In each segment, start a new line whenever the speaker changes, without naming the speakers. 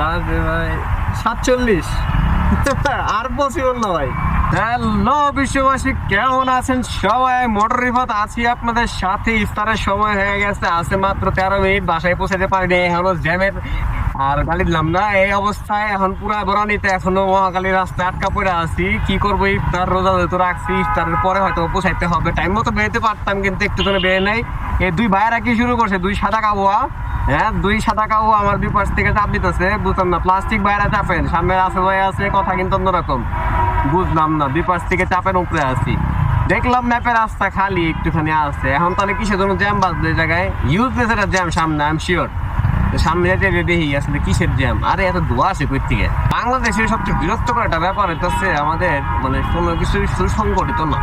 বাজে ভাই 47। আর পসিবল না ভাই। হ্যালো বিশ্ববাসী, কেমন আছেন সবাই? মোটর রিফাত আছি আপনাদের সাথে। ইফতারের সময় হয়ে গেছে, আছে মাত্র 13 মিনিট। বাসায় পৌঁছাতে পারিনি, এখনো জ্যামের আর গাড়ি দিলাম না। এই অবস্থায় এখন পুরা বরানিতে এখনো মহাকালী রাস্তায় আটকা পড়ে আছি। কি করবো, ইফতার রোজা যেহেতু রাখছি, ইফতারের পরে হয়তো পৌঁছাইতে হবে। টাইম মতো বেরোতে পারতাম, কিন্তু একটু করে বেরো নাই। এই দুই ভাইয়েরা কি শুরু করছে, দুই সাদা কাবুয়া। হ্যাঁ, দুই সাদা কাবু আমার দুই পাশ থেকে চাপ দিতেছে। বুঝলাম না, প্লাস্টিক বাইরে চাপেন, সামনে আছে ভাই আছে, কথা কিন্তু অন্যরকম। বুঝলাম না, দুই পাশ থেকে চাপের উপরে আছি। দেখলাম ম্যাপের রাস্তা খালি একটুখানি আছে। এখন তাহলে কিসের জন্য জ্যাম বাজবে এই জায়গায়? ইউজলেস একটা জ্যাম সামনে, আই এম শিওর। সামনে যেতে দেখি আসলে কিসের জ্যাম। আরে এত ধোয়া আছে কই থেকে। বাংলাদেশের সবচেয়ে বিরক্তকর একটা ব্যাপার হচ্ছে আমাদের মানে কোনো কিছু সুসংগঠিত না।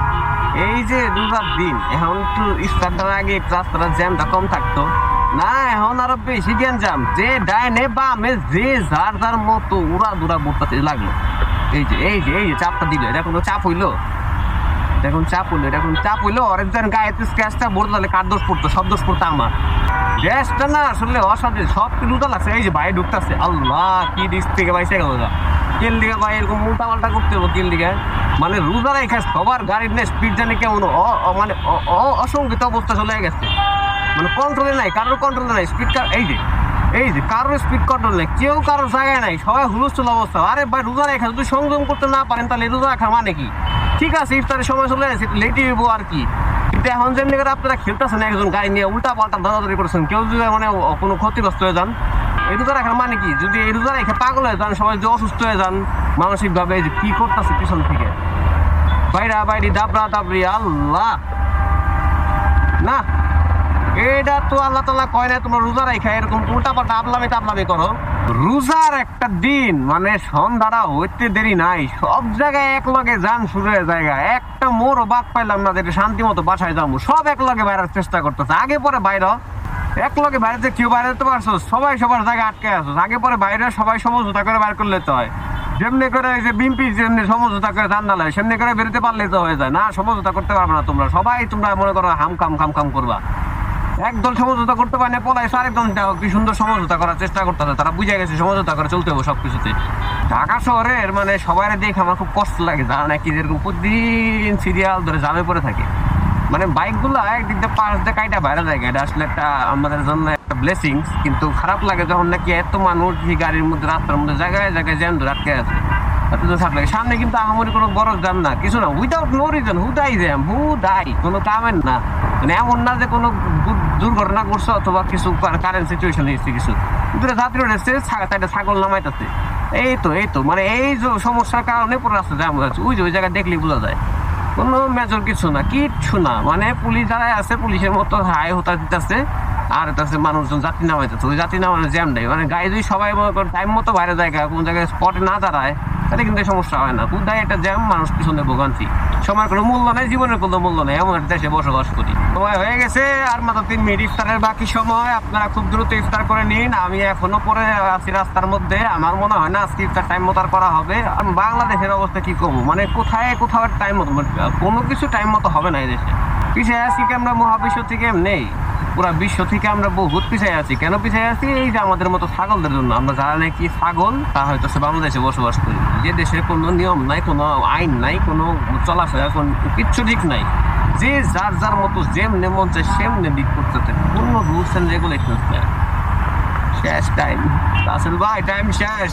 এই যে রোজার দিন, এখন একটু ইফতারটার আগে রাস্তাটা জ্যামটা কম থাকতো না, এখন আরো বেশি জ্যাম। যে ডাইনে বামে যে যার যার মতো উড়া দুরা বুটতে লাগলো। এই যে চাপটা দিল, এটা কোনো চাপ হইলো? দেখুন চাপ হইলো। অরেকজন গায়ে স্ক্র্যাচটা বলতে তাহলে কার দোষ পড়তো? সব দোষ পড়তো আমার। গ্যাসটা না আসলে অসাধারণ, সব কিছু উল্টা লাগছে। এই যে ভাই ঢুকতেছে, আল্লাহ কি রিস্ক থেকে বাইসে গেল। কেল দিকে ভাই এরকম উল্টা পাল্টা করতে হবে কেল দিকে। মানে রোজারাই খাস সবার গাড়ির নেই, স্পিড জানি কেমন মানে অসংখ্যিত অবস্থা চলে গেছে। মানে কন্ট্রোলে নাই, কারোর কন্ট্রোলে নাই স্পিড। এই যে কারোর স্পিড কন্ট্রোল নেই, কেউ কারোর জায়গায় নাই, সবাই হুলস্থুল অবস্থা। আরে ভাই রোজা রেখা যদি সংযম করতে না পারেন তাহলে রোজা রাখা মানে কি? ঠিক আছে, ইফতারের সময় চলে আসছে, লেটই হইব আর কি। কিন্তু এখন যেমনি করে আপনারা খেলতেছেন, একজন গাড়ি নিয়ে উল্টা পাল্টা দাদাদারি করছেন, কেউ যদি মানে কোনো ক্ষতিগ্রস্ত হয়ে যান, এই রোজা রাখার মানে কি? যদি এই রোজা রেখে পাগল হয়ে যান, সবাই যদি অসুস্থ হয়ে যান মানসিকভাবে, যে কি করতেছে পিছন থেকে বাইরা বাইরি দাবরা দাবরি, আল্লাহ না। এটা তো আল্লাহ তাআলা কয় না তোমরা রোজা রাখা এরকম উল্টা পাল্টা আবলামি করো। রোজার একটা দিন মানে সন্ধ্যাটা হইতে দেরি নাই, সব জায়গায় এক লগে যান শুরু হয়ে জায়গা। একটা মোড়ও বাদ পাইলাম না যে শান্তি মতো বাসায় যাবো। সব এক লগে বাইরের চেষ্টা করতেছে, আগে পরে বাইরে এক লগে বাইরে। যে কেউ বাইরে যেতে পারছো, সবাই সবার জায়গায় আটকে আসো। আগে পরে বাইরে সবাই সমঝোতা করে বাইর করলে তো হয়। যেমনি করে যে বিএনপি যেমনি সমঝোতা করে জান নালায়, সেমনি করে বেরোতে পারলে তো হয়ে যায় না। সমঝোতা করতে পারবে না তোমরা, সবাই তোমরা মনে করো খাম করবা। একদল সমঝোতা করতে পারে না, পলাইছে আরেকদল কি সুন্দর সমঝোতা করার চেষ্টা করতেছে। তারা বুঝে গেছে সমঝোতা করে চলতে হবে সবকিছুতে। ঢাকা শহরের মানে সবাই দেখে আমার খুব কষ্ট লাগে, যারা নাকি যেরকম প্রতিদিন সিরিয়াল ধরে জামে পড়ে থাকে। মানে বাইকগুলো একদিক দিয়ে পাশ দিয়ে কাইটা বাইরে যায়, এটা আসলে একটা আমাদের জন্য একটা ব্লেসিংস। কিন্তু খারাপ লাগে যখন নাকি এত মানুষ গাড়ির মধ্যে রাস্তার মধ্যে জায়গায় জায়গায় জ্যাম ধরে আটকে আছে। সামনে কিন্তু আহামরি কোনো বড় জ্যাম না, কিছু না, উইদাউট নো রিজন হুদাই জ্যাম, হুদাই কোনো কামের না। মানে এমন না যে কোনো দুর্ঘটনা করছে অথবা কিছু কারেন্ট সিচুয়েশন হয়েছে কিছু। দূরে যাত্রী উঠেছে, ছাগল নামাইতেছে। এই তো মানে এই যে সমস্যার কারণে পুরো রাস্তা জ্যাম হয়েছে। ওই জায়গায় দেখলেই বোঝা যায় কোনো মেজর কিছু না। মানে পুলিশ যারা আছে পুলিশের মতো হাই হতা দিতেছে, আর হচ্ছে মানুষজন যাত্রী নামাইতেছে। ওই যাত্রী নামানোর জ্যাম নেই, মানে গাড়ি যদি সবাই টাইম মতো বাইরে জায়গা কোন জায়গায় স্পটে না দাঁড়ায় তাহলে কিন্তু সমস্যা হয় না। কোথায় একটা জ্যাম, মানুষ পিছনে ভোগান্তি। সময়ের কোনো মূল্য নেই, জীবনের কোনো মূল্য নেই, এমন একটা দেশে বসবাস করি। সময় হয়ে গেছে আর মাত্র 3 মিনিট ইফতারের বাকি সময়। আপনারা খুব দ্রুত ইফতার করে নিন। আমি এখনো পরে আছি রাস্তার মধ্যে। আমার মনে হয় না আজকে ইফতার টাইম মতো আর করা হবে। আর বাংলাদেশের অবস্থা কি করবো, মানে কোথাও টাইম মতো কোনো কিছু টাইম মতো হবে না এই দেশে। পিছিয়ে আছি কি আমরা মহাবিশ্ব থেকে? নেই, পুরা বিশ্ব থেকে আমরা বহুত পিছিয়ে আছি। কেন পিছিয়ে আছি? এই যে আমাদের মতো ছাগলদের জন্য। আমরা যারা নাকি ছাগল, তা হয়তো সে বাংলাদেশে বসবাস করি, যে দেশের কোনো নিয়ম নাই, কোনো আইন নাই, কোনো চলাফেরা কিচ্ছু ঠিক নাই। যে যার মতো যেমনি মন চায় সেমনি দিক করতে থাকে, কোনো রুলস অ্যান্ড রেগুলেশন নাই। শেষ টাইম আসল ভাই, টাইম শেষ।